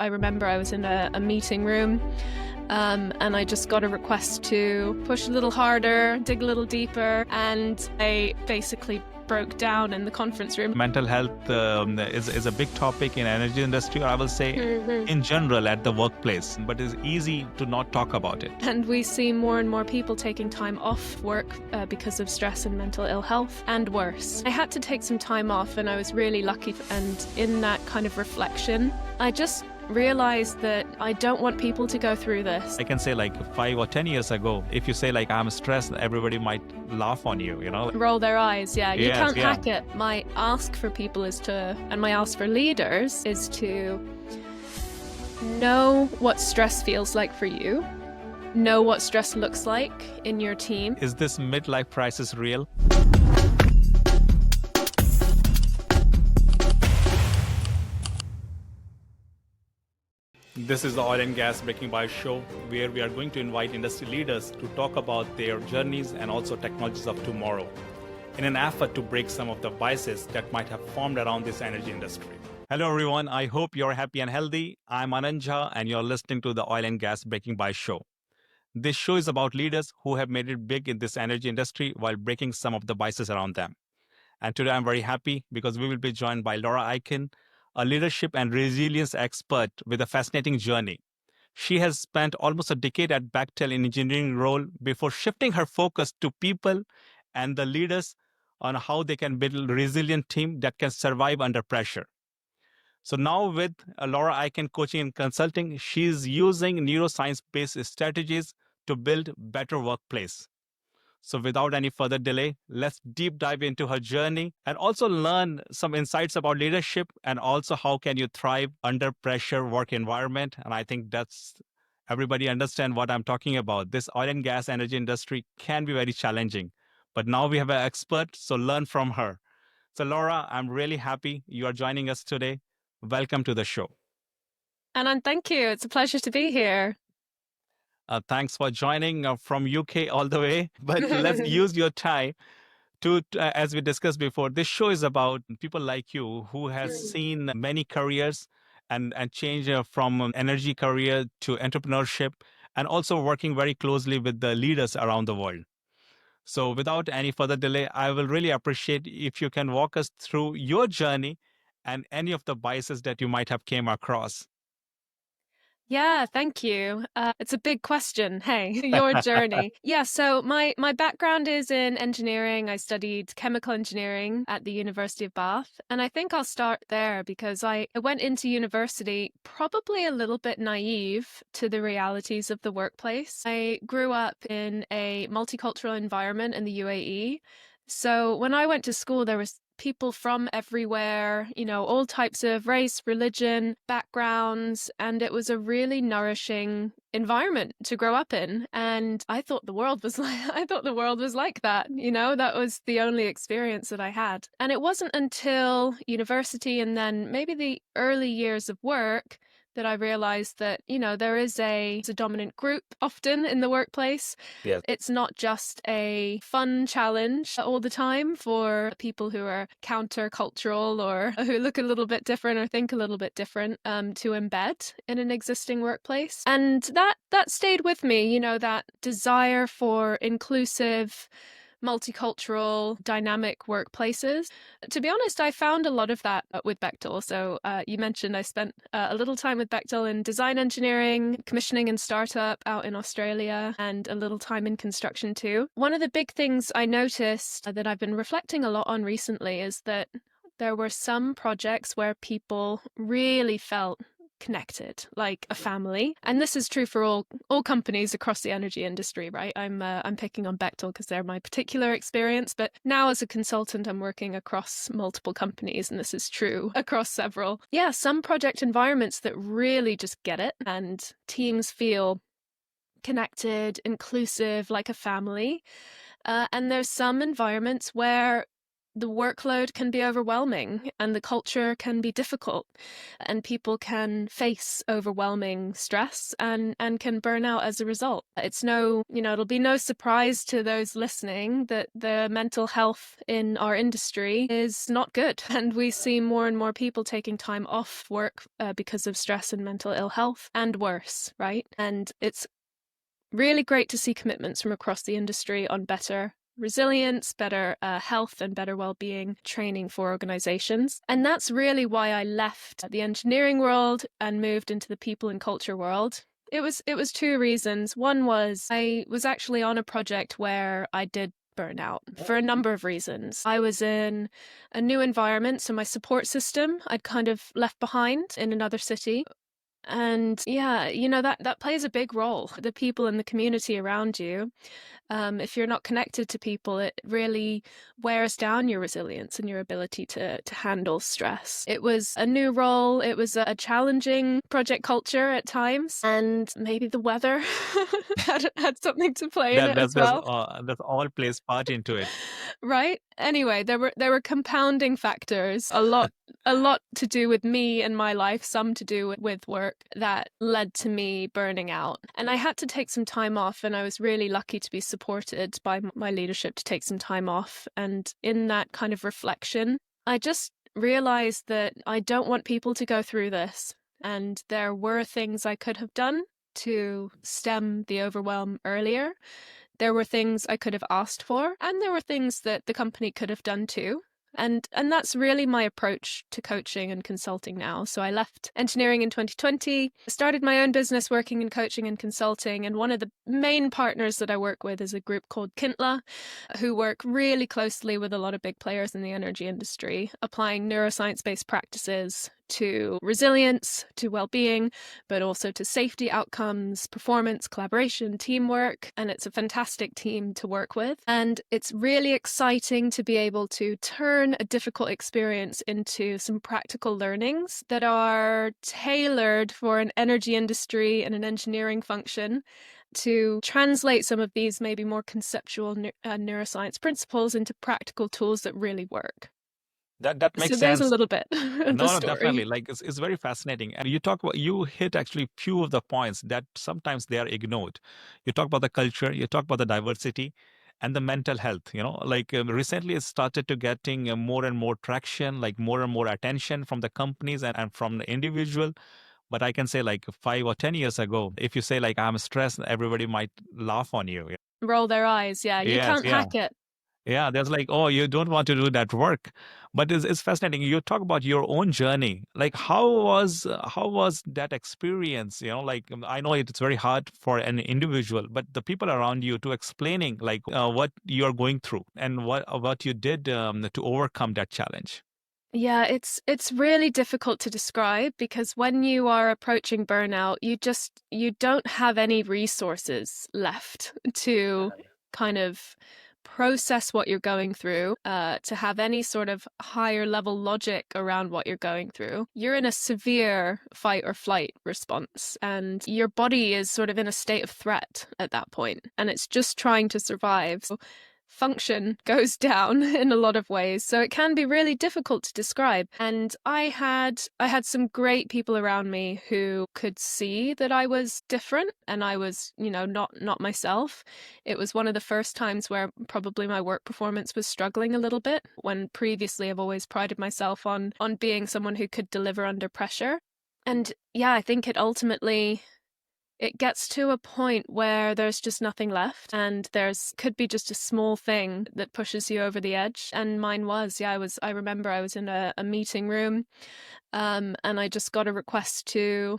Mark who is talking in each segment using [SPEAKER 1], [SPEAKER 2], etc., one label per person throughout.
[SPEAKER 1] I remember I was in a meeting room and I just got a request to push a little harder, dig a little deeper, and I basically broke down in the conference room.
[SPEAKER 2] Mental health is a big topic in energy industry, or I will say
[SPEAKER 1] Mhm.
[SPEAKER 2] in general at the workplace, but it's easy to not talk about it.
[SPEAKER 1] And we see more and more people taking time off work because of stress and mental ill health, and worse. I had to take some time off, and I was really lucky. And in that kind of reflection, I just realized that I don't want people to go through this.
[SPEAKER 2] I can say like 5 or 10 years ago, if you say like I'm stressed, everybody might laugh on you, you know?
[SPEAKER 1] Roll their eyes, yeah. You
[SPEAKER 2] Yes,
[SPEAKER 1] can't
[SPEAKER 2] yeah.
[SPEAKER 1] hack it. My ask for people is to, and my ask for leaders is to know what stress feels like for you, know what stress looks like in your team.
[SPEAKER 2] Is this midlife crisis real? This is the Oil and Gas Breaking By show, where we are going to invite industry leaders to talk about their journeys and also technologies of tomorrow, in an effort to break some of the biases that might have formed around this energy industry. Hello everyone, I hope you're happy and healthy. I'm Ananja and you're listening to the Oil and Gas Breaking By show. This show is about leaders who have made it big in this energy industry while breaking some of the biases around them. And today I'm very happy because we will be joined by Laura Aiken, a leadership and resilience expert with a fascinating journey. She has spent almost a decade at Bechtel in engineering role before shifting her focus to people and the leaders on how they can build a resilient team that can survive under pressure. So now with Laura Aiken Coaching and Consulting, she's using neuroscience-based strategies to build better workplace. So without any further delay, let's deep dive into her journey and also learn some insights about leadership and also how can you thrive under pressure work environment. And I think that's everybody understand what I'm talking about. This oil and gas energy industry can be very challenging, but now we have an expert, so learn from her. So Laura, I'm really happy you are joining us today. Welcome to the show.
[SPEAKER 1] And thank you. It's a pleasure to be here.
[SPEAKER 2] Thanks for joining from UK all the way. But let's use your time to, as we discussed before, this show is about people like you who has seen many careers and change from energy career to entrepreneurship and also working very closely with the leaders around the world. So without any further delay, I will really appreciate if you can walk us through your journey and any of the biases that you might have came across.
[SPEAKER 1] Yeah, thank you. It's a big question. Hey, your journey. Yeah, so my background is in engineering. I studied chemical engineering at the University of Bath. And I think I'll start there because I went into university probably a little bit naive to the realities of the workplace. I grew up in a multicultural environment in the UAE. So when I went to school, there was people from everywhere, you know, all types of race, religion, backgrounds, and it was a really nourishing environment to grow up in. And I thought the world was like that, you know, that was the only experience that I had. And it wasn't until university and then maybe the early years of work that I realized that, you know, there is a dominant group often in the workplace.
[SPEAKER 2] Yes.
[SPEAKER 1] It's not just a fun challenge all the time for people who are countercultural or who look a little bit different or think a little bit different to embed in an existing workplace. And that stayed with me, you know, that desire for inclusive, multicultural, dynamic workplaces. To be honest, I found a lot of that with Bechtel. So you mentioned I spent a little time with Bechtel in design engineering, commissioning and startup out in Australia, and a little time in construction too. One of the big things I noticed that I've been reflecting a lot on recently is that there were some projects where people really felt connected, like a family. And this is true for all companies across the energy industry, right? I'm picking on Bechtel because they're my particular experience, but now as a consultant, I'm working across multiple companies, and this is true across several. Yeah, some project environments that really just get it, and teams feel connected, inclusive, like a family. And there's some environments where the workload can be overwhelming and the culture can be difficult, and people can face overwhelming stress and can burn out as a result. It's no, it'll be no surprise to those listening that the mental health in our industry is not good. And we see more and more people taking time off work because of stress and mental ill health, and worse, right? And it's really great to see commitments from across the industry on better resilience, better health, and better well-being training for organizations. And that's really why I left the engineering world and moved into the people and culture world. It was two reasons. One was I was actually on a project where I did burnout for a number of reasons. I was in a new environment, so my support system I'd kind of left behind in another city. And yeah, that plays a big role. The people in the community around you. If you're not connected to people, it really wears down your resilience and your ability to handle stress. It was a new role. It was a challenging project culture at times, and maybe the weather had something to play in
[SPEAKER 2] That
[SPEAKER 1] it as
[SPEAKER 2] that's that's
[SPEAKER 1] well.
[SPEAKER 2] uh, that all plays part into it.
[SPEAKER 1] Right? Anyway, there were compounding factors, a lot to do with me and my life, some to do with work, that led to me burning out. And I had to take some time off, and I was really lucky to be supported by my leadership to take some time off. And in that kind of reflection, I just realized that I don't want people to go through this. And there were things I could have done to stem the overwhelm earlier. There were things I could have asked for, and there were things that the company could have done too. And that's really my approach to coaching and consulting now. So I left engineering in 2020, started my own business working in coaching and consulting. And one of the main partners that I work with is a group called Kintla, who work really closely with a lot of big players in the energy industry, applying neuroscience-based practices to resilience, to well-being, but also to safety outcomes, performance, collaboration, teamwork. And it's a fantastic team to work with. And it's really exciting to be able to turn a difficult experience into some practical learnings that are tailored for an energy industry and an engineering function, to translate some of these maybe more conceptual neuroscience principles into practical tools that really work.
[SPEAKER 2] That
[SPEAKER 1] So
[SPEAKER 2] makes
[SPEAKER 1] there's a
[SPEAKER 2] sense.
[SPEAKER 1] little bit of the
[SPEAKER 2] No, no, definitely.
[SPEAKER 1] story.
[SPEAKER 2] Like it's very fascinating. And you hit actually few of the points that sometimes they are ignored. You talk about the culture, you talk about the diversity and the mental health, like recently it started to getting more and more traction, like more and more attention from the companies and from the individual. But I can say like 5 or 10 years ago, if you say like I'm stressed, everybody might laugh on you.
[SPEAKER 1] Roll their eyes. Yeah, you
[SPEAKER 2] Yes,
[SPEAKER 1] can't
[SPEAKER 2] yeah.
[SPEAKER 1] hack it.
[SPEAKER 2] Yeah, there's like, oh, you don't want to do that work, but it's fascinating. You talk about your own journey. Like, how was that experience? Like I know it's very hard for an individual, but the people around you to explaining like what you're going through and what you did to overcome that challenge.
[SPEAKER 1] Yeah, it's really difficult to describe, because when you are approaching burnout, you don't have any resources left to kind of process what you're going through, to have any sort of higher level logic around what you're going through. You're in a severe fight or flight response, and your body is sort of in a state of threat at that point, and it's just trying to survive. So function goes down in a lot of ways, so it can be really difficult to describe. And I had some great people around me who could see that I was different and I was, not myself. It was one of the first times where probably my work performance was struggling a little bit, when previously I've always prided myself on being someone who could deliver under pressure. And yeah, I think it gets to a point where there's just nothing left, and there's could be just a small thing that pushes you over the edge. And mine was, yeah, I remember I was in a meeting room, and I just got a request to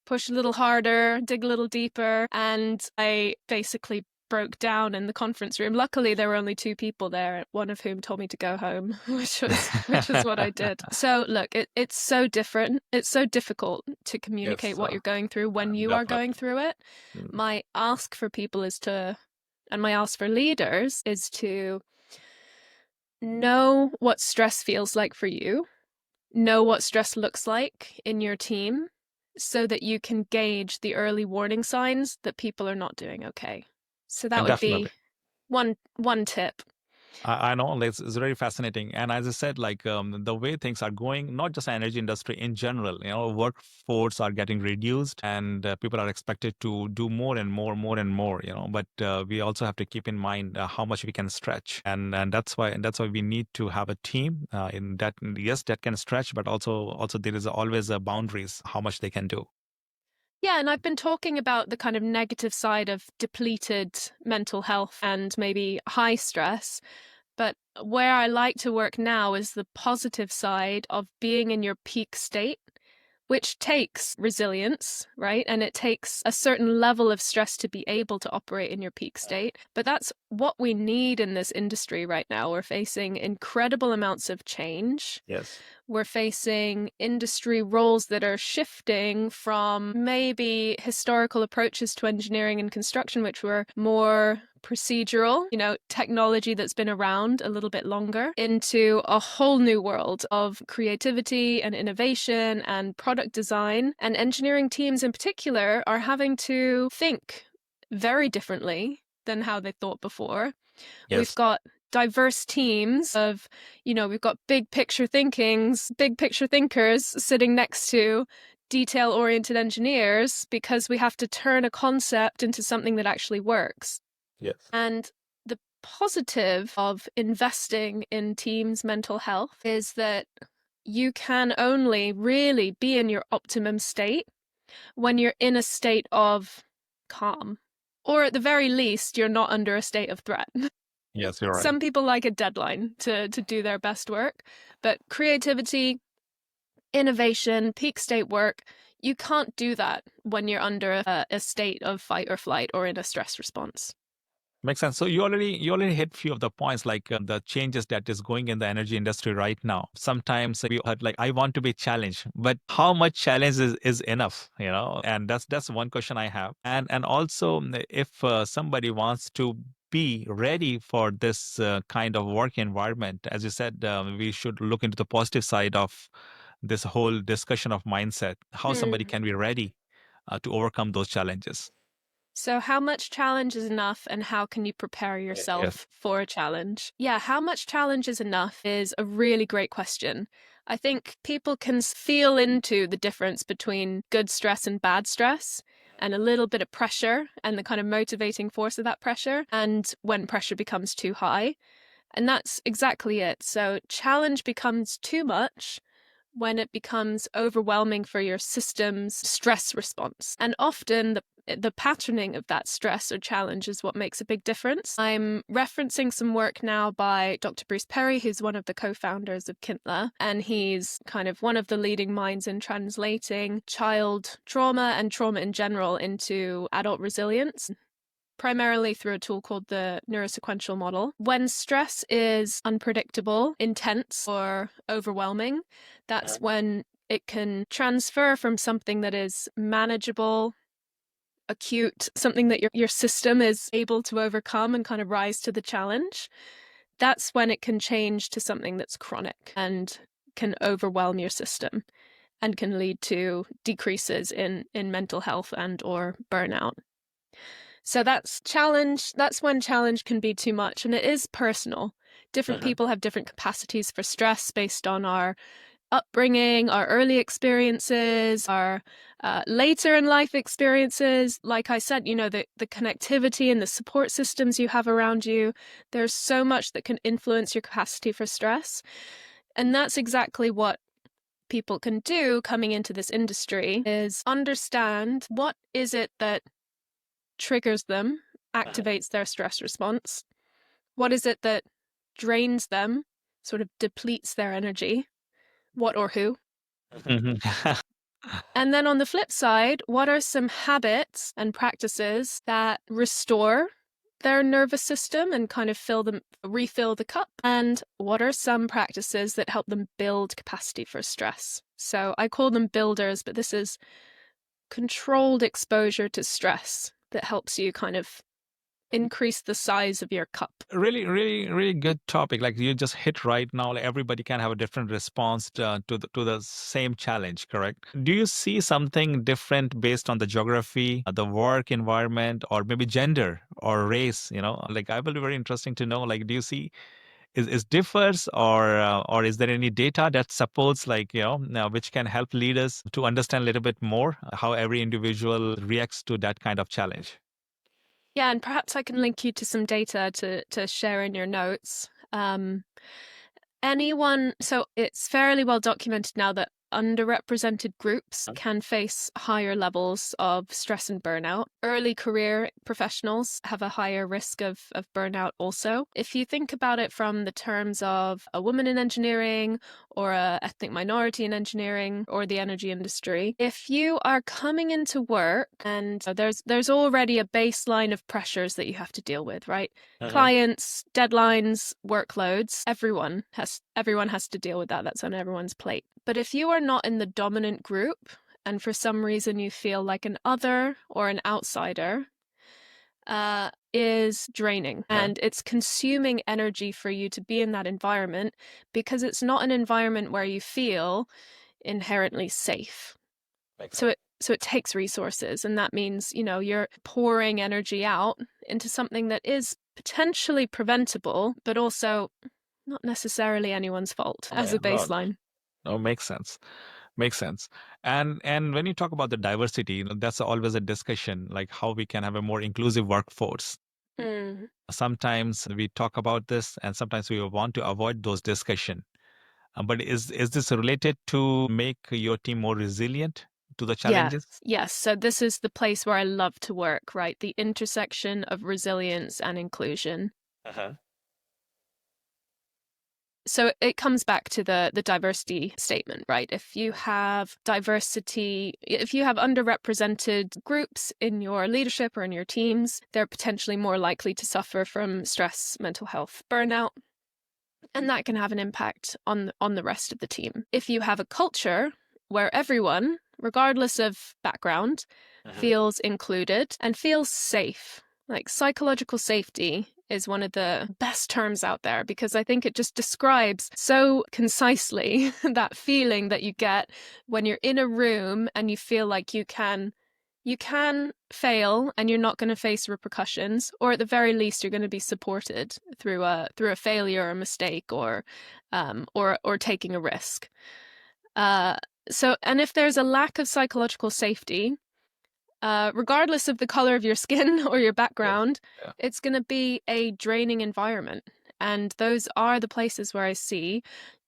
[SPEAKER 1] push a little harder, dig a little deeper, and I basically broke down in the conference room. Luckily, there were only two people there, one of whom told me to go home, which is what I did. So look, it's so different. It's so difficult to communicate
[SPEAKER 2] Yes,
[SPEAKER 1] what you're going through when you are going
[SPEAKER 2] definitely.
[SPEAKER 1] through it.
[SPEAKER 2] Mm.
[SPEAKER 1] My ask for people and my ask for leaders is to know what stress feels like for you, know what stress looks like in your team, so that you can gauge the early warning signs that people are not doing okay. So that
[SPEAKER 2] And
[SPEAKER 1] would
[SPEAKER 2] definitely.
[SPEAKER 1] be one tip.
[SPEAKER 2] I know it's very fascinating, and as I said, like the way things are going, not just energy industry in general, workforce are getting reduced, and people are expected to do more and more, more and more. But we also have to keep in mind how much we can stretch, and that's why we need to have a team in that. Yes, that can stretch, but also there is always a boundaries how much they can do.
[SPEAKER 1] Yeah, and I've been talking about the kind of negative side of depleted mental health and maybe high stress. But where I like to work now is the positive side of being in your peak state, which takes resilience, right? And it takes a certain level of stress to be able to operate in your peak state. But that's what we need in this industry right now. We're facing incredible amounts of change.
[SPEAKER 2] Yes.
[SPEAKER 1] We're facing industry roles that are shifting from maybe historical approaches to engineering and construction, which were more procedural, technology that's been around a little bit longer, into a whole new world of creativity and innovation and product design. And engineering teams in particular are having to think very differently than how they thought before. We've
[SPEAKER 2] Yes.
[SPEAKER 1] got diverse teams of, we've got big picture thinkers sitting next to detail oriented engineers because we have to turn a concept into something that actually works.
[SPEAKER 2] Yes.
[SPEAKER 1] And the positive of investing in teams' mental health is that you can only really be in your optimum state when you're in a state of calm, or at the very least, you're not under a state of threat.
[SPEAKER 2] Yes, you're right.
[SPEAKER 1] Some people like a deadline to do their best work, but creativity, innovation, peak state work, you can't do that when you're under a state of fight or flight or in a stress response.
[SPEAKER 2] Makes sense. So you already hit few of the points, like the changes that is going in the energy industry right now. Sometimes we heard like, I want to be challenged, but how much challenge is enough? And that's one question I have. And also, if somebody wants to be ready for this kind of work environment, as you said, we should look into the positive side of this whole discussion of mindset. How somebody can be ready to overcome those challenges.
[SPEAKER 1] So, how much challenge is enough, and how can you prepare
[SPEAKER 2] Yes.
[SPEAKER 1] yourself for a challenge? Yeah, how much challenge is enough is a really great question. I think people can feel into the difference between good stress and bad stress, and a little bit of pressure and the kind of motivating force of that pressure, and when pressure becomes too high. And that's exactly it. So, challenge becomes too much when it becomes overwhelming for your system's stress response. And often the patterning of that stress or challenge is what makes a big difference. I'm referencing some work now by Dr. Bruce Perry, who's one of the co-founders of Kintla, and he's kind of one of the leading minds in translating child trauma and trauma in general into adult resilience, primarily through a tool called the neurosequential model. When stress is unpredictable, intense, or overwhelming, that's when it can transfer from something that is manageable, acute, something that your system is able to overcome and kind of rise to the challenge. That's when it can change to something that's chronic and can overwhelm your system and can lead to decreases in mental health and or burnout. So that's when challenge can be too much, and it is personal. Different people have different capacities for stress based on our upbringing, our early experiences, our later in life experiences. Like I said, the connectivity and the support systems you have around you, there's so much that can influence your capacity for stress. And that's exactly what people can do coming into this industry, is understand what is it that triggers them, activates their stress response. What is it that drains them, sort of depletes their energy? What or who?
[SPEAKER 2] Mhm.
[SPEAKER 1] And then on the flip side, what are some habits and practices that restore their nervous system and kind of refill the cup? And what are some practices that help them build capacity for stress? So I call them builders, but this is controlled exposure to stress that helps you kind of increase the size of your cup.
[SPEAKER 2] Really, really, really good topic. Like you just hit right now. Like everybody can have a different response to the same challenge. Correct? Do you see something different based on the geography, the work environment, or maybe gender or race? Like I will be very interesting to know. Like, do you see is differs, or is there any data that supports, like, now, which can help leaders to understand a little bit more how every individual reacts to that kind of challenge?
[SPEAKER 1] Yeah, and perhaps I can link you to some data to share in your notes. So it's fairly well documented now that underrepresented groups can face higher levels of stress and burnout. Early career professionals have a higher risk of burnout also. If you think about it from the terms of a woman in engineering or a ethnic minority in engineering or the energy industry, if you are coming into work and there's already a baseline of pressures that you have to deal with, right? Clients, deadlines, workloads, everyone has to deal with that. That's on everyone's plate. But if you are not in the dominant group and for some reason you feel like an other or an outsider, is draining, and it's consuming energy for you to be in that environment because it's not an environment where you feel inherently safe. So it takes resources, and that means, you're pouring energy out into something that is potentially preventable, but also not necessarily anyone's fault as
[SPEAKER 2] Yeah,
[SPEAKER 1] a baseline.
[SPEAKER 2] no, makes sense. Makes sense. And when you talk about the diversity, that's always a discussion, like how we can have a more inclusive workforce.
[SPEAKER 1] Mm.
[SPEAKER 2] Sometimes we talk about this, and sometimes we want to avoid those discussion. But is this related to make your team more resilient to the
[SPEAKER 1] Yes,
[SPEAKER 2] challenges?
[SPEAKER 1] yes. So this is the place where I love to work, right? The intersection of resilience and inclusion.
[SPEAKER 2] Uh-huh.
[SPEAKER 1] So it comes back to the diversity statement, right? If you have diversity, if you have underrepresented groups in your leadership or in your teams, they're potentially more likely to suffer from stress, mental health, burnout, and that can have an impact on the rest of the team. If you have a culture where everyone, regardless of background, feels included and feels safe, like psychological safety is one of the best terms out there because I think it just describes so concisely that feeling that you get when you're in a room and you feel like you can fail and you're not going to face repercussions, or at the very least you're going to be supported through a failure or a mistake, or taking a risk. And if there's a lack of psychological safety, regardless of the color of your skin or your background,
[SPEAKER 2] Yeah.
[SPEAKER 1] it's going to be a draining environment. And those are the places where I see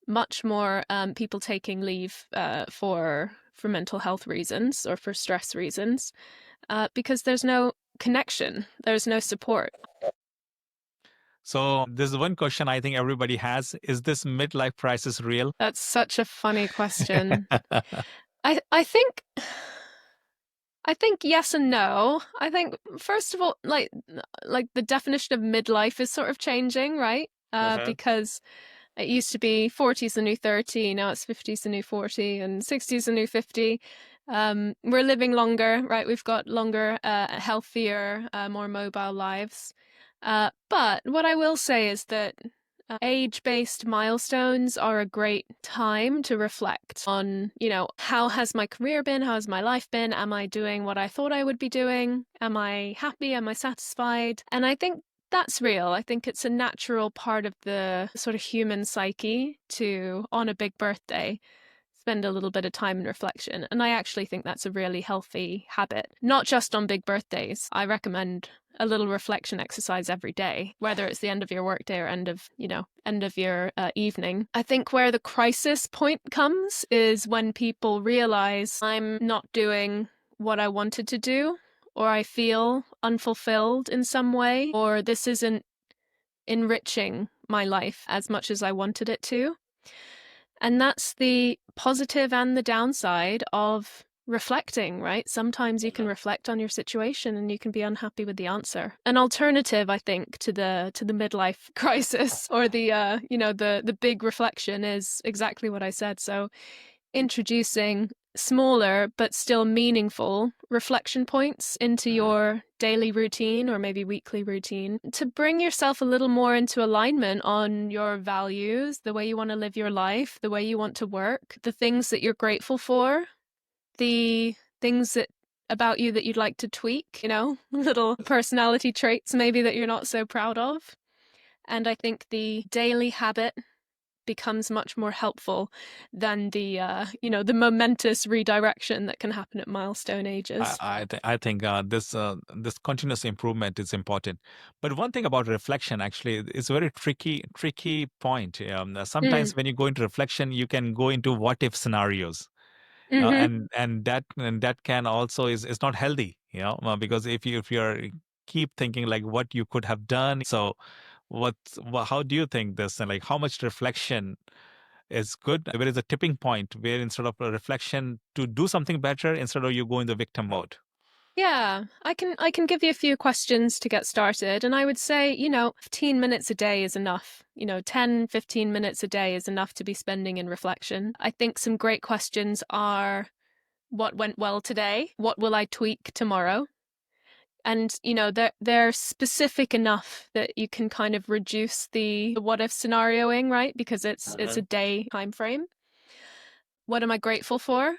[SPEAKER 1] much more people taking leave for mental health reasons or for stress reasons, because there's no connection, there's no support.
[SPEAKER 2] So there's one question I think everybody has: is this midlife crisis real?
[SPEAKER 1] That's such a funny question. I think yes and no. I think first of all, like the definition of midlife is sort of changing, right? Because it used to be 40's the new 30, now it's 50's the new 40, and 60's the new 50. We're living longer, right? We've got longer, healthier, more mobile lives. But what I will say is that age-based milestones are a great time to reflect on, how has my career been? How has my life been? Am I doing what I thought I would be doing? Am I happy? Am I satisfied? And I think that's real. I think it's a natural part of the sort of human psyche to, on a big birthday, spend a little bit of time in reflection. And I actually think that's a really healthy habit, not just on big birthdays. I recommend a little reflection exercise every day, whether it's the end of your workday or end of your evening. I think where the crisis point comes is when people realize I'm not doing what I wanted to do, or I feel unfulfilled in some way, or this isn't enriching my life as much as I wanted it to. And that's the positive and the downside of reflecting, right? Sometimes you can reflect on your situation and you can be unhappy with the answer. An alternative, I think, to the midlife crisis or the big reflection is exactly what I said. So introducing smaller but still meaningful reflection points into your daily routine or maybe weekly routine to bring yourself a little more into alignment on your values, the way you want to live your life, the way you want to work, the things that you're grateful for, the things that about you that you'd like to tweak, little personality traits maybe that you're not so proud of. And I think the daily habit becomes much more helpful than the momentous redirection that can happen at milestone ages.
[SPEAKER 2] I think this continuous improvement is important. But one thing about reflection actually is a very tricky point.
[SPEAKER 1] Mm.
[SPEAKER 2] Sometimes when you go into reflection, you can go into what if scenarios,
[SPEAKER 1] Hmm.
[SPEAKER 2] and that can also is not healthy. Because if you're keep thinking like what you could have done. So how do you think this, and like how much reflection is good? Where is a tipping point where instead of a reflection to do something better, instead of you go in the victim mode?
[SPEAKER 1] Yeah, I can give you a few questions to get started. And I would say, 15 minutes a day is enough. 10, 15 minutes a day is enough to be spending in reflection. I think some great questions are, what went well today? What will I tweak tomorrow? And they're specific enough that you can kind of reduce the what if scenarioing, right? Because it's a day time frame. What am I grateful for?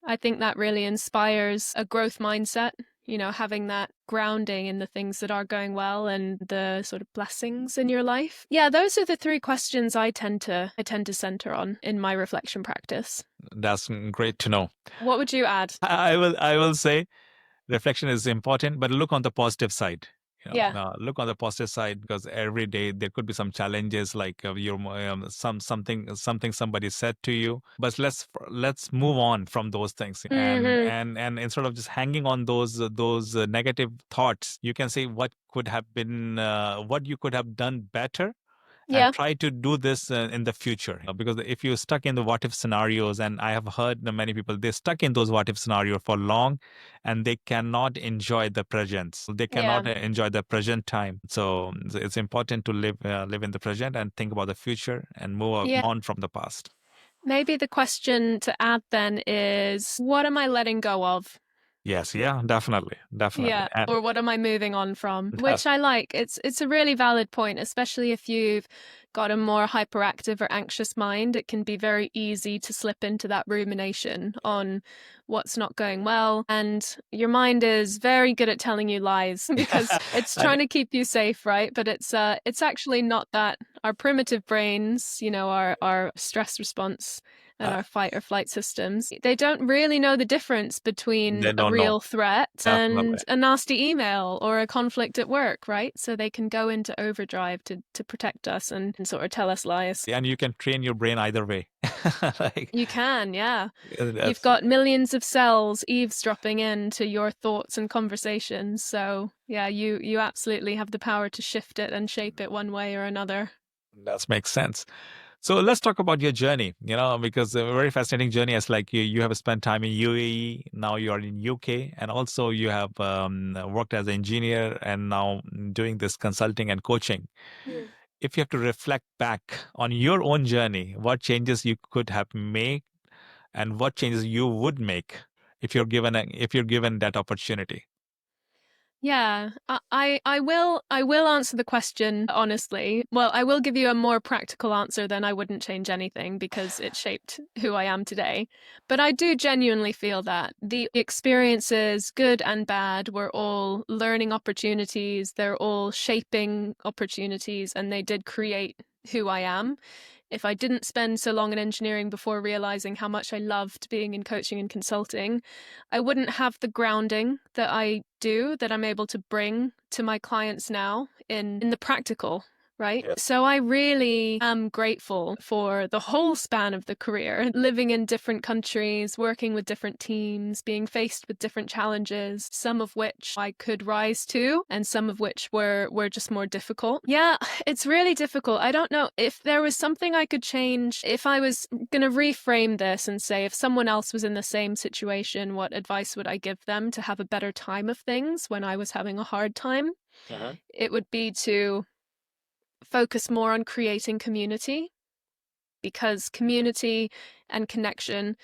[SPEAKER 1] I think that really inspires a growth mindset, having that grounding in the things that are going well and the sort of blessings in your life. Yeah, those are the three questions I tend to center on in my reflection practice.
[SPEAKER 2] That's great to know.
[SPEAKER 1] What would you add?
[SPEAKER 2] I will say reflection is important, but look on the positive side.
[SPEAKER 1] Yeah.
[SPEAKER 2] Look on the positive side, because every day there could be some challenges, like something somebody said to you. But let's move on from those things,
[SPEAKER 1] Hmm.
[SPEAKER 2] and instead of just hanging on those negative thoughts, you can say what you could have done better, and
[SPEAKER 1] Yeah.
[SPEAKER 2] try to do this in the future. Because if you're stuck in the what if scenarios, and I have heard many people, they're stuck in those what if scenarios for long, and they cannot enjoy the present. They
[SPEAKER 1] Yeah.
[SPEAKER 2] cannot enjoy the present time. So it's important to live in the present and think about the future and move
[SPEAKER 1] Yeah.
[SPEAKER 2] on from the past.
[SPEAKER 1] Maybe the question to add then is, what am I letting go of?
[SPEAKER 2] Yes, yeah, definitely.
[SPEAKER 1] Yeah,
[SPEAKER 2] And
[SPEAKER 1] or what am I moving on from?
[SPEAKER 2] that's
[SPEAKER 1] Which I like. It's a really valid point, especially if you've got a more hyperactive or anxious mind. It can be very easy to slip into that rumination on what's not going well, and your mind is very good at telling you lies because it's trying
[SPEAKER 2] and
[SPEAKER 1] to keep you safe, right? But it's actually not that. Our primitive brains, our stress response and
[SPEAKER 2] uh,
[SPEAKER 1] our fight or flight systems, they don't really know the difference between
[SPEAKER 2] they
[SPEAKER 1] a
[SPEAKER 2] don't know.
[SPEAKER 1] real threat
[SPEAKER 2] Definitely.
[SPEAKER 1] and a nasty email or a conflict at work, right? So they can go into overdrive to protect us and sort of tell us lies.
[SPEAKER 2] And you can train your brain either way. Like
[SPEAKER 1] You can, yeah. You've
[SPEAKER 2] that's
[SPEAKER 1] got millions of cells eavesdropping into your thoughts and conversations. So yeah, you absolutely have the power to shift it and shape it one way or another.
[SPEAKER 2] that makes sense. So let's talk about your journey, because a very fascinating journey. As like you have spent time in UAE, now you are in UK, and also you have worked as an engineer and now doing this consulting and coaching.
[SPEAKER 1] Mm.
[SPEAKER 2] If you have to reflect back on your own journey, what changes you could have made, and what changes you would make if you're given that opportunity?
[SPEAKER 1] Yeah, I will answer the question honestly. Well, I will give you a more practical answer than I wouldn't change anything because it shaped who I am today. But I do genuinely feel that the experiences, good and bad, were all learning opportunities. They're all shaping opportunities, and they did create who I am. If I didn't spend so long in engineering before realizing how much I loved being in coaching and consulting, I wouldn't have the grounding that I do, that I'm able to bring to my clients now in the practical. Right.
[SPEAKER 2] Yeah.
[SPEAKER 1] So I really am grateful for the whole span of the career, living in different countries, working with different teams, being faced with different challenges, some of which I could rise to and some of which were just more difficult. Yeah, it's really difficult. I don't know if there was something I could change. If I was going to reframe this and say, if someone else was in the same situation, what advice would I give them to have a better time of things when I was having a hard time? It would be to focus more on creating community, because community and connection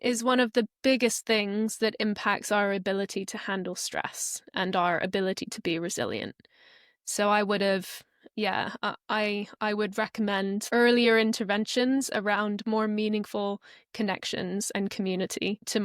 [SPEAKER 1] is one of the biggest things that impacts our ability to handle stress and our ability to be resilient. So I would have yeah, I would recommend earlier interventions around more meaningful connections and community to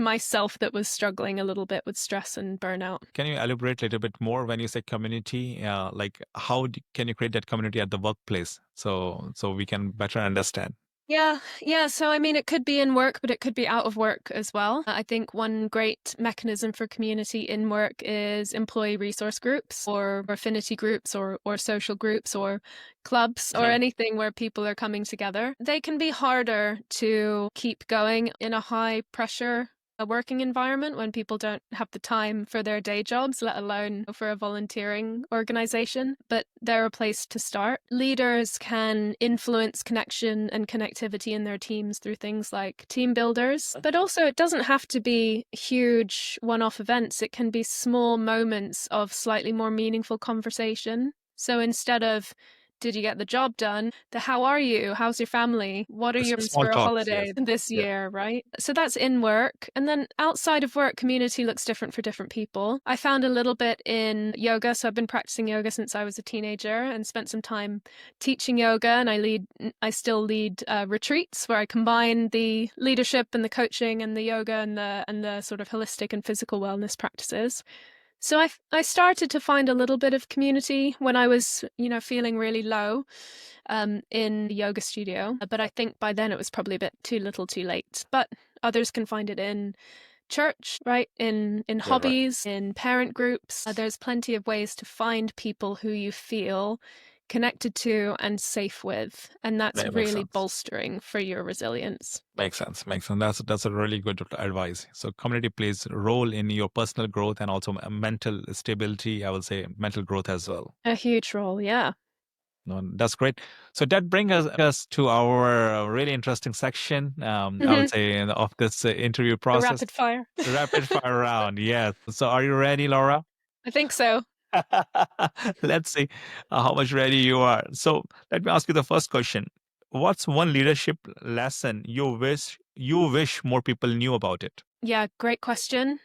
[SPEAKER 1] myself that was struggling a little bit with stress and burnout.
[SPEAKER 2] Can you elaborate a little bit more when you say community? Like how can you create that community at the workplace so we can better understand?
[SPEAKER 1] Yeah, yeah. So, I mean, it could be in work, but it could be out of work as well. I think one great mechanism for community in work is employee resource groups or affinity groups or social groups or clubs or anything where people are coming together. They can be harder to keep going in a high pressure a working environment when people don't have the time for their day jobs, let alone for a volunteering organization, but they're a place to start. Leaders can influence connection and connectivity in their teams through things like team builders, but also it doesn't have to be huge one-off events. It can be small moments of slightly more meaningful conversation. So instead of did you get the job done? The how are you? How's your family? What are your plans
[SPEAKER 2] Small
[SPEAKER 1] for a
[SPEAKER 2] talks,
[SPEAKER 1] holiday
[SPEAKER 2] yes.
[SPEAKER 1] this
[SPEAKER 2] Yeah.
[SPEAKER 1] year, right? So that's in work. And then outside of work, community looks different for different people. I found a little bit in yoga. So I've been practicing yoga since I was a teenager and spent some time teaching yoga. And I still lead retreats where I combine the leadership and the coaching and the yoga and the sort of holistic and physical wellness practices. So I started to find a little bit of community when I was, feeling really low in the yoga studio. But I think by then it was probably a bit too little too late. But others can find it in church, right? In
[SPEAKER 2] Yeah, right.
[SPEAKER 1] hobbies, in parent groups. There's plenty of ways to find people who you feel connected to and safe with. And that's
[SPEAKER 2] That makes
[SPEAKER 1] really
[SPEAKER 2] sense.
[SPEAKER 1] bolstering for your resilience.
[SPEAKER 2] Makes sense. Makes sense. That's a really good advice. So community plays a role in your personal growth and also mental stability. I would say mental growth as well.
[SPEAKER 1] A huge role, yeah.
[SPEAKER 2] No, that's great. So that brings us to our really interesting section. I would
[SPEAKER 1] The
[SPEAKER 2] say of this interview process,
[SPEAKER 1] rapid fire.
[SPEAKER 2] rapid fire round. Yes. So are you ready, Laura?
[SPEAKER 1] I think so.
[SPEAKER 2] Let's see how much ready you are. So let me ask you the first question. What's one leadership lesson you wish more people knew about it?
[SPEAKER 1] Yeah, great question.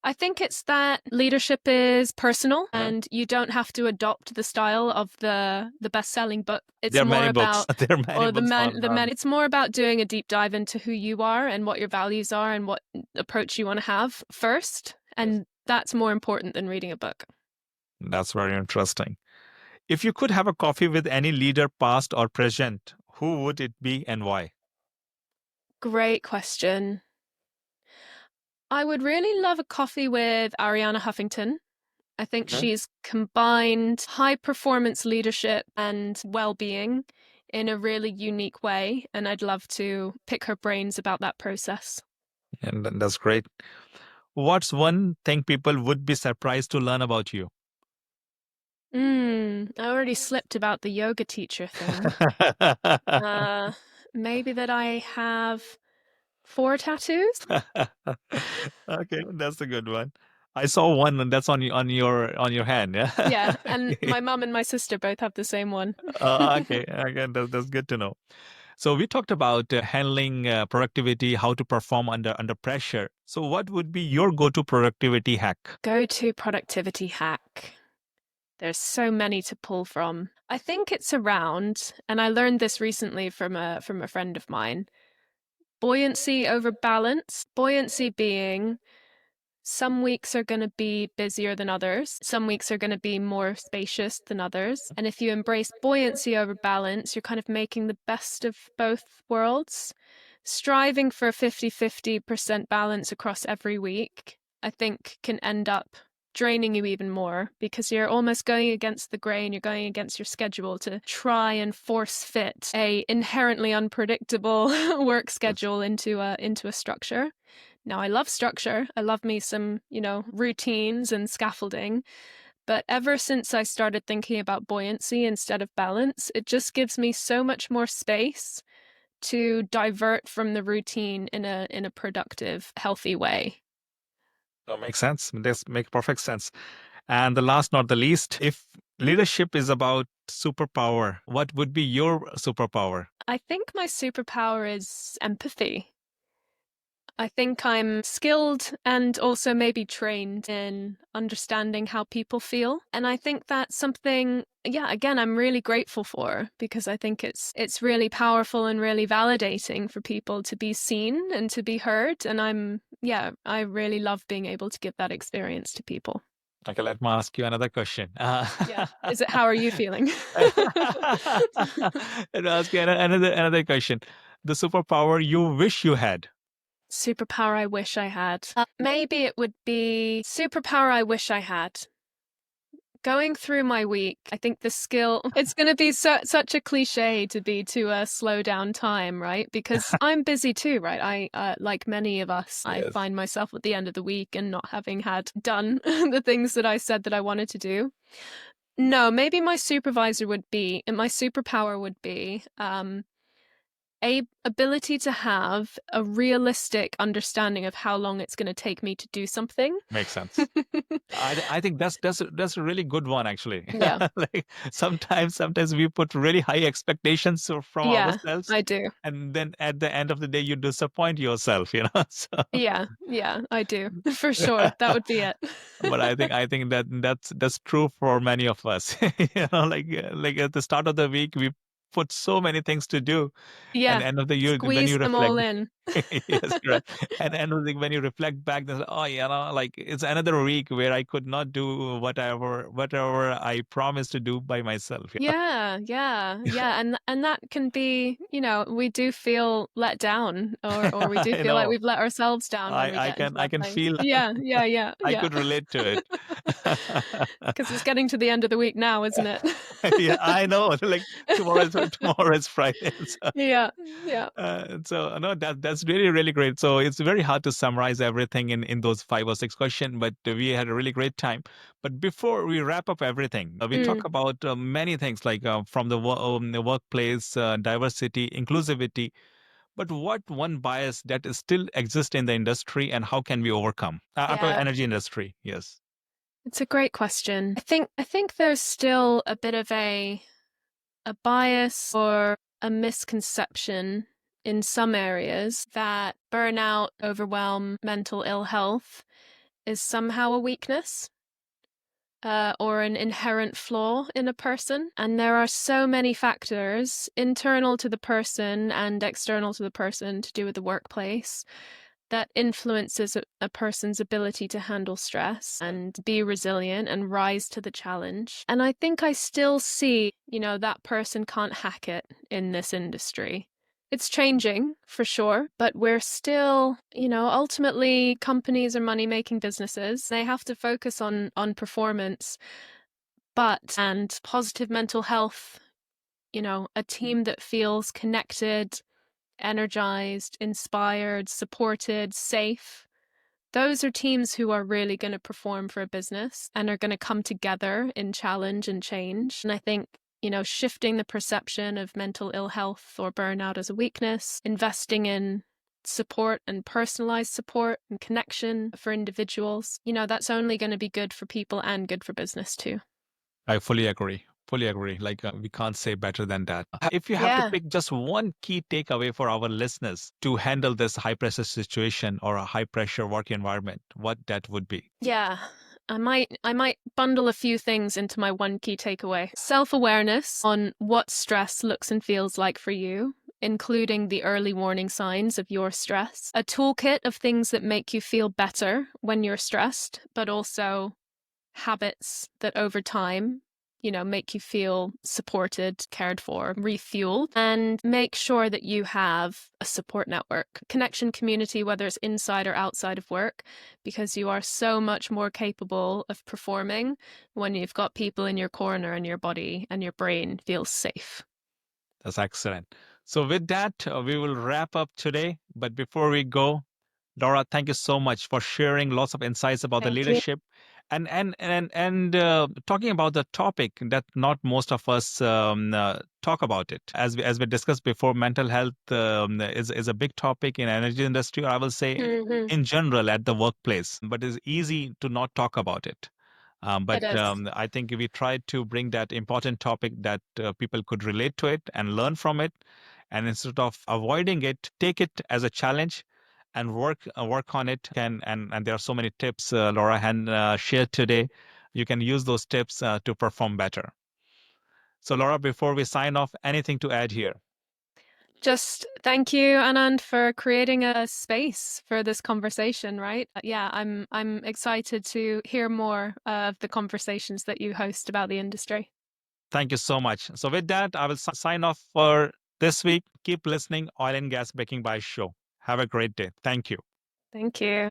[SPEAKER 1] I think it's that leadership is personal and you don't have to adopt the style of the best-selling book. It's
[SPEAKER 2] There are
[SPEAKER 1] more
[SPEAKER 2] many books.
[SPEAKER 1] about
[SPEAKER 2] There are many
[SPEAKER 1] or
[SPEAKER 2] books on.
[SPEAKER 1] it's more about doing a deep dive into who you are and what your values are and what approach you want to have first.
[SPEAKER 2] Yes.
[SPEAKER 1] And that's more important than reading a book.
[SPEAKER 2] That's very interesting. If you could have a coffee with any leader, past or present, who would it be and why?
[SPEAKER 1] Great question. I would really love a coffee with Ariana Huffington. I think
[SPEAKER 2] Okay.
[SPEAKER 1] she's combined high performance leadership and well being in a really unique way. And I'd love to pick her brains about that process.
[SPEAKER 2] And that's great. What's one thing people would be surprised to learn about you?
[SPEAKER 1] I already slipped about the yoga teacher thing. Uh, Maybe that I have 4 tattoos?
[SPEAKER 2] Okay, that's a good one. I saw one, and that's on your hand. Yeah.
[SPEAKER 1] Yeah, and
[SPEAKER 2] Okay.
[SPEAKER 1] my mum and my sister both have the same one.
[SPEAKER 2] Okay. Again, that's good to know. So we talked about handling productivity, how to perform under pressure. So what would be your go-to productivity hack?
[SPEAKER 1] Go to productivity hack. There's so many to pull from. I think it's around, and I learned this recently from a friend of mine. Buoyancy over balance. Buoyancy being some weeks are going to be busier than others. Some weeks are going to be more spacious than others. And if you embrace buoyancy over balance, you're kind of making the best of both worlds. Striving for a 50-50% balance across every week, I think can end up draining you even more because you're almost going against the grain, you're going against your schedule to try and force fit a inherently unpredictable work schedule into a structure. Now, I love structure. I love me some, routines and scaffolding. But ever since I started thinking about buoyancy instead of balance, it just gives me so much more space to divert from the routine in a productive, healthy way.
[SPEAKER 2] That makes sense. This makes perfect sense. And the last, not the least, if leadership is about superpower, what would be your superpower?
[SPEAKER 1] I think my superpower is empathy. I think I'm skilled and also maybe trained in understanding how people feel. And I think that's something, yeah, again, I'm really grateful for, because I think it's really powerful and really validating for people to be seen and to be heard. And I really love being able to give that experience to people.
[SPEAKER 2] Okay, let me ask you another question.
[SPEAKER 1] Yeah. Is it, how are you feeling?
[SPEAKER 2] Let me ask you another question. The superpower you wish you had.
[SPEAKER 1] Superpower I wish I had. Maybe it would be superpower I wish I had. Going through my week, I think the skill, it's going to be such a cliche to be to slow down time, right? Because I'm busy too, right? like many of us, I
[SPEAKER 2] Yes.
[SPEAKER 1] find myself at the end of the week and not having had done the things that I said that I wanted to do. No, maybe my superpower would be a ability to have a realistic understanding of how long it's going to take me to do something.
[SPEAKER 2] Makes sense. I think that's a really good one actually.
[SPEAKER 1] Yeah.
[SPEAKER 2] Like sometimes we put really high expectations from
[SPEAKER 1] Yeah,
[SPEAKER 2] ourselves,
[SPEAKER 1] I do.
[SPEAKER 2] and then at the end of the day you disappoint yourself, you know. So
[SPEAKER 1] Yeah, yeah, I do. For sure. That would be it.
[SPEAKER 2] but I think that's true for many of us. You know, like at the start of the week we put so many things to do, and
[SPEAKER 1] Yeah,
[SPEAKER 2] end of the year when
[SPEAKER 1] squeeze
[SPEAKER 2] you
[SPEAKER 1] them
[SPEAKER 2] reflect.
[SPEAKER 1] all in.
[SPEAKER 2] Yes, correct. And when you reflect back, then oh, you know, like it's another week where I could not do whatever I promised to do by myself. You
[SPEAKER 1] Yeah, yeah, yeah, and that can be, we do feel let down, or we do
[SPEAKER 2] I
[SPEAKER 1] feel like
[SPEAKER 2] know.
[SPEAKER 1] we've let ourselves down when we
[SPEAKER 2] I
[SPEAKER 1] get into
[SPEAKER 2] can I
[SPEAKER 1] that
[SPEAKER 2] can
[SPEAKER 1] place.
[SPEAKER 2] feel
[SPEAKER 1] Yeah, yeah, yeah,
[SPEAKER 2] I
[SPEAKER 1] yeah.
[SPEAKER 2] could relate to it.
[SPEAKER 1] Because it's getting to the end of the week now, isn't it?
[SPEAKER 2] Yeah, I know. Like tomorrow is Friday. So,
[SPEAKER 1] Yeah, yeah.
[SPEAKER 2] no, that's really great. So it's very hard to summarize everything in those 5 or 6 questions, but we had a really great time. But before we wrap up everything, we talk
[SPEAKER 1] Mm,
[SPEAKER 2] about many things like from the workplace, diversity, inclusivity. But what one bias that is still exists in the industry, and how can we overcome? I'm talking
[SPEAKER 1] yeah.
[SPEAKER 2] energy industry. Yes,
[SPEAKER 1] It's a great question. I think there's still a bit of a bias or a misconception in some areas that burnout, overwhelm, mental ill health is somehow a weakness. Or an inherent flaw in a person. And there are so many factors, internal to the person and external to the person, to do with the workplace, that influences a person's ability to handle stress and be resilient and rise to the challenge. And I think I still see, that person can't hack it in this industry. It's changing for sure, but we're still, ultimately companies are money-making businesses. They have to focus on performance, and positive mental health, a team that feels connected, energized, inspired, supported, safe. Those are teams who are really going to perform for a business and are going to come together in challenge and change. And I think, shifting the perception of mental ill health or burnout as a weakness, investing in support and personalized support and connection for individuals, that's only going to be good for people and good for business too.
[SPEAKER 2] I fully agree. Fully agree. Like we can't say better than that. If you have to
[SPEAKER 1] Yeah.
[SPEAKER 2] pick just one key takeaway for our listeners to handle this high pressure situation or a high pressure work environment, what that would be?
[SPEAKER 1] Yeah. I might bundle a few things into my one key takeaway. Self-awareness on what stress looks and feels like for you, including the early warning signs of your stress. A toolkit of things that make you feel better when you're stressed, but also habits that over time, make you feel supported, cared for, refueled, and make sure that you have a support network, connection community, whether it's inside or outside of work, because you are so much more capable of performing when you've got people in your corner and your body and your brain feels safe.
[SPEAKER 2] That's excellent. So with that, we will wrap up today. But before we go, Laura, thank you so much for sharing lots of insights about the
[SPEAKER 1] Thank you.
[SPEAKER 2] leadership and talking about the topic that not most of us talk about it. As we discussed before, mental health is a big topic in energy industry, or I will say
[SPEAKER 1] Hmm.
[SPEAKER 2] in general at the workplace, but it's easy to not talk about it. But
[SPEAKER 1] It is.
[SPEAKER 2] I think we tried to bring that important topic that people could relate to it and learn from it. And instead of avoiding it, take it as a challenge and work on it. And there are so many tips Laura had shared today. You can use those tips to perform better. So, Laura, before we sign off, anything to add here?
[SPEAKER 1] Just thank you, Anand, for creating a space for this conversation, right? Yeah, I'm excited to hear more of the conversations that you host about the industry.
[SPEAKER 2] Thank you so much. So, with that, I will sign off for this week. Keep listening, Oil and Gas Breaking by Show. Have a great day. Thank you.
[SPEAKER 1] Thank you.